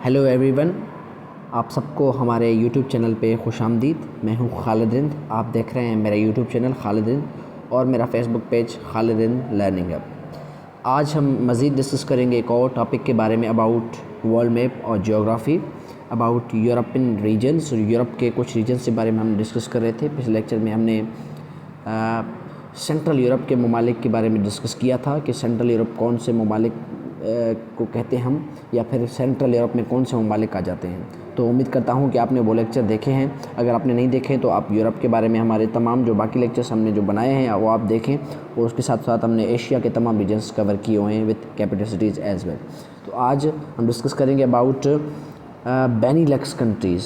Hello everyone, आप सबको हमारे यूट्यूब चैनल पे खुश आमदीद। मैं हूं खालिद रिंद। आप देख रहे हैं मेरा यूट्यूब चैनल खालिद रिंद और मेरा Facebook page Khalid Rind learning hub. आज हम मज़ीद डिस्कस करेंगे एक और टॉपिक के बारे में अबाउट वर्ल्ड मैप और geography, about European regions. Europe के कुछ रीजन्स के बारे में हम डिस्कस कर रहे थे। पिछले लेक्चर में हमने सेंट्रल यूरोप के ममालिक के बारे में डिस्कस किया था कि सेंट्रल यूरोप कौन से ममालिक को कहते हैं हम, या फिर सेंट्रल यूरोप में कौन से ममालिक आ जाते हैं। तो उम्मीद करता हूं कि आपने वो लेक्चर देखे हैं। अगर आपने नहीं देखे तो आप यूरोप के बारे में हमारे तमाम जो बाकी लेक्चर्स हमने जो बनाए हैं वो आप देखें, और उसके साथ साथ हमने एशिया के तमाम रीजन्स कवर किए हुए हैं with capital cities as well. तो आज हम डिस्कस करेंगे अबाउट बेनीलक्स कंट्रीज़।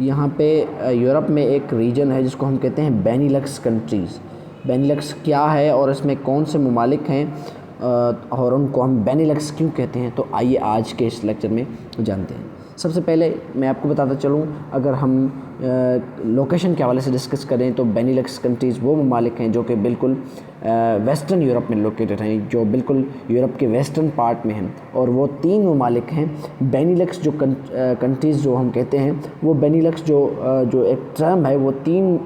यहाँ पे यूरोप में एक रीजन है जिसको हम कहते हैं बेनीलक्स कंट्रीज़। बेनीलक्स क्या है और इसमें कौन से ममालिक हैं और उनको हम बेनीलक्स क्यों कहते हैं, तो आइए आज के इस लेक्चर में जानते हैं। सबसे पहले मैं आपको बताता चलूँ, अगर हम लोकेशन के हवाले से डिस्कस करें तो बेनीलक्स कंट्रीज़ वो ममालिक हैं जो कि बिल्कुल वेस्टर्न यूरोप में लोकेटेड हैं, जो बिल्कुल यूरोप के वेस्टर्न पार्ट में हैं, और वो 3 ममालिक हैं। बेनीलक्स जो कंट्रीज़ जो हम कहते हैं, वो बेनीलक्स जो एक टर्म है वो 3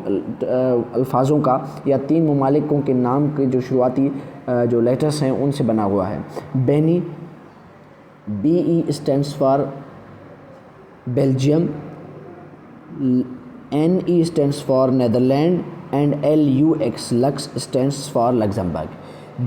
अल्फाजों का या 3 ममालिकों के नाम के जो शुरुआती जो लेटर्स हैं उनसे बना हुआ है। Bene, BE stands for Belgium, NE stands for Netherland and LUX Lux stands for Luxembourg.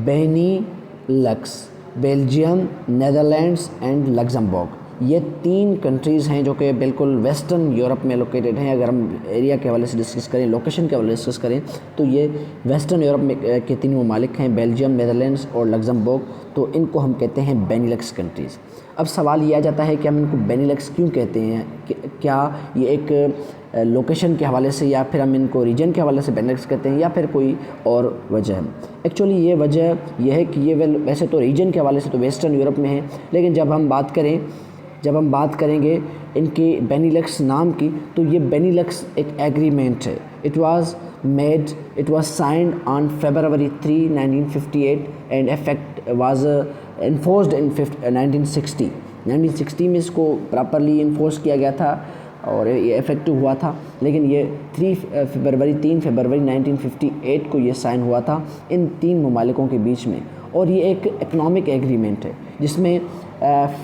Benelux, Belgium, Netherlands and Luxembourg, ये 3 कंट्रीज़ हैं जो कि बिल्कुल वेस्टर्न यूरोप में लोकेटेड हैं। अगर हम एरिया के हवाले से डिस्कस करें, लोकेशन के हवाले से डिस्कस करें, तो ये वेस्टर्न यूरोप में के 3 ममालिक हैं, बेल्जियम, नेदरलैंड्स और लग्जमबर्ग। तो इनको हम कहते हैं बेनीलक्स कंट्रीज़। अब सवाल ये आ जाता है कि हम इनको बेनीलक्स क्यों कहते हैं? क्या ये एक लोकेशन के हवाले से, या फिर हम इनको रीजन के हवाले से बेनीलक्स कहते हैं, या फिर कोई और वजह है? एक्चुअली ये वजह यह है कि ये वैसे तो रीजन के हवाले से तो वेस्टर्न यूरोप में है, लेकिन जब हम बात करेंगे इनके बेनीलक्स नाम की, तो ये बेनीलक्स एक एग्रीमेंट है। It was signed on February 3, 1958 and effect was enforced in 1960 में इसको प्रॉपरली इन्फोर्स किया गया था और ये इफेक्टिव हुआ था। लेकिन ये 3 फरवरी 1958 को ये साइन हुआ था इन 3 ममालिकों के बीच में, और ये एक इकनॉमिक एग्रीमेंट है जिसमें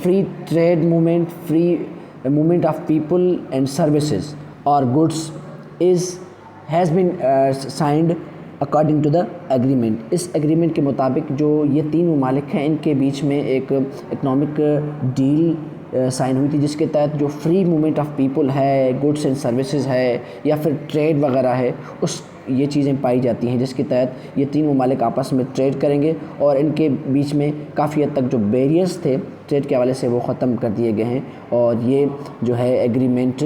free trade movement, free movement of people and services और goods has been signed according to the agreement. इस एग्रीमेंट के मुताबिक जो ये 3 ममालिक हैं, इनके बीच में एक इकनॉमिक डील साइन हुई थी, जिसके तहत जो फ्री मूवमेंट ऑफ पीपल है, गुड्स एंड सर्विसेज है, या फिर ट्रेड वगैरह है, ये चीज़ें पाई जाती हैं, जिसके तहत ये 3 ममालिक आपस में ट्रेड करेंगे, और इनके बीच में काफ़ी हद तक जो बैरियर्स थे ट्रेड के हवाले से वो ख़त्म कर दिए गए हैं, और ये जो है एग्रीमेंट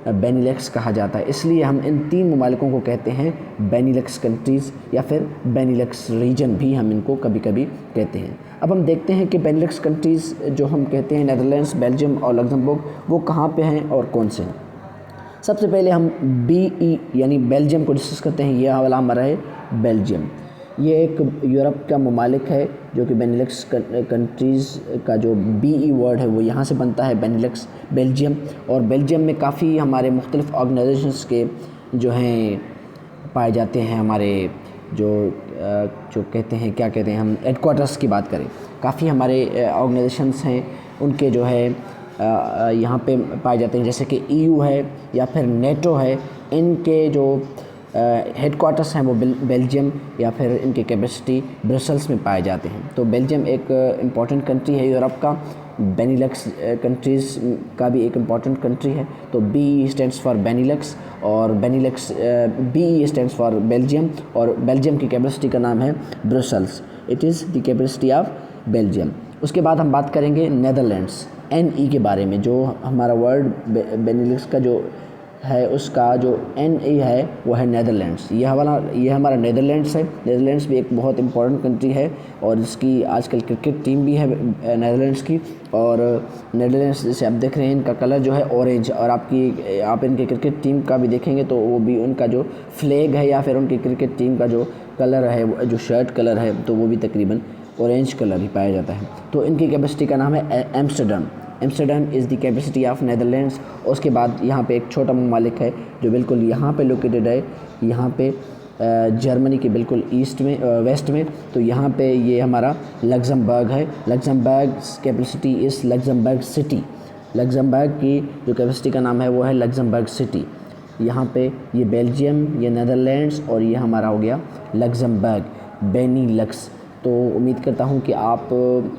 बेनीलक्स कहा जाता है। इसलिए हम इन 3 ममालिकों को कहते हैं बेनीलक्स कंट्रीज़, या फिर बेनीलक्स रीजन भी हम इनको कभी कभी कहते हैं। अब हम देखते हैं कि बेनीलक्स कंट्रीज़ जो हम कहते हैं, नेदरलैंड्स, बेल्जियम और लग्जमबर्ग, वो कहाँ पे हैं और कौन से हैं। सबसे पहले हम BE यानी बेल्जियम को डिस्कस करते हैं। यह वाला हमारा है बेल्जियम। ये एक यूरोप का ममालिक है जो कि बेनीलक्स कंट्रीज़ का जो BE वर्ड है वो यहाँ से बनता है, बेनीलक्स, बेल्जियम। और बेल्जियम में काफ़ी हमारे मुख्तलिफ़ ऑर्गेनाइजेशंस के जो हैं पाए जाते हैं। हमारे जो कहते हैं, क्या कहते हैं, हम हेडक्वार्टर्स की बात करें, काफ़ी हमारे ऑर्गेनाइजेशंस हैं, उनके जो है यहाँ पे पाए जाते हैं, जैसे कि EU है या फिर NATO है। इनके जो हेडक्वार्टर्स हैं वो बेल्जियम या फिर इनकी कैपेसिटी ब्रसल्स में पाए जाते हैं। तो बेल्जियम एक इम्पॉर्टेंट कंट्री है यूरोप का। बेनीलक्स कंट्रीज़ का भी एक इम्पॉर्टेंट कंट्री है। तो BE स्टैंड्स फॉर बेनीलक्स, और बेनीलक्स BE स्टैंड्स फॉर बेल्जियम, और बेल्जियम की कैपेसिटी का नाम है Brussels. It is the capacity of Belgium. उसके बाद हम बात करेंगे नेदरलैंड्स, NE के बारे में। जो हमारा वर्ड बेनीलक्स का जो है, उसका जो NE है वो है नेदरलैंड्स। ये हमारा नेदरलैंड्स है। नेदरलैंड्स भी एक बहुत इंपॉर्टेंट कंट्री है, और इसकी आजकल क्रिकेट टीम भी है नेदरलैंड्स की। और नेदरलैंड्स जैसे आप देख रहे हैं, इनका कलर जो है ऑरेंज, और आप इनके क्रिकेट टीम का भी देखेंगे तो वो भी उनका जो फ्लैग है या फिर उनकी क्रिकेट टीम का जो कलर है, जो शर्ट कलर है, तो वो भी तकरीबन ऑरेंज कलर ही पाया जाता है। तो इनकी कैपेसिटी का नाम है Amsterdam. Amsterdam is the capacity of Netherlands. اس کے بعد یہاں پہ ایک چھوٹا ممالک ہے جو بالکل یہاں پہ لوکیٹڈ ہے, یہاں پہ جرمنی کے بالکل ایسٹ میں ویسٹ میں. تو یہاں پہ یہ ہمارا لگزمبرگ ہے. Luxembourg capacity is Luxembourg city. Luxembourg کی جو کیپیسٹی کا نام ہے وہ ہے لگزمبرگ سٹی. یہاں پہ یہ بیلجیم, یہ نیدرلینڈس, اور یہ ہمارا ہو گیا لگزمبرگ, بینی لکس. تو امید کرتا ہوں کہ آپ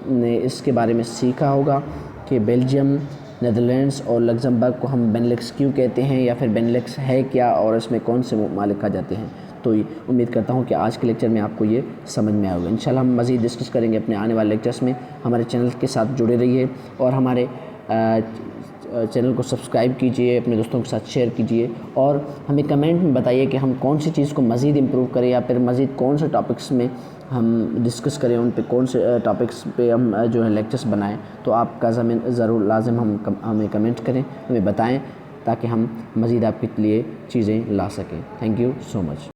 نے اس کے بارے میں سیکھا ہوگا کہ بیلجیم, نیدرلینڈس اور لگزمبرگ کو ہم بینیلکس کیوں کہتے ہیں, یا پھر بینیلکس ہے کیا اور اس میں کون سے ممالک آ جاتے ہیں. تو امید کرتا ہوں کہ آج کے لیکچر میں آپ کو یہ سمجھ میں آئے ہوگا. انشاءاللہ ہم مزید ڈسکس کریں گے اپنے آنے والے لیکچرز میں. ہمارے چینل کے ساتھ جڑے رہیے اور ہمارے چینل کو سبسکرائب کیجئے, اپنے دوستوں کے ساتھ شیئر کیجئے, اور ہمیں کمنٹ میں بتائیے کہ ہم کون سی چیز کو مزید امپروو کریں, یا پھر مزید کون سے ٹاپکس میں ہم ڈسکس کریں, ان پہ کون سے ٹاپکس پہ ہم جو ہے لیکچرز بنائیں. تو آپ کا ضرور لازم ہمیں کمنٹ کریں, ہمیں بتائیں, تاکہ ہم مزید آپ کے لیے چیزیں لا سکیں. Thank you so much.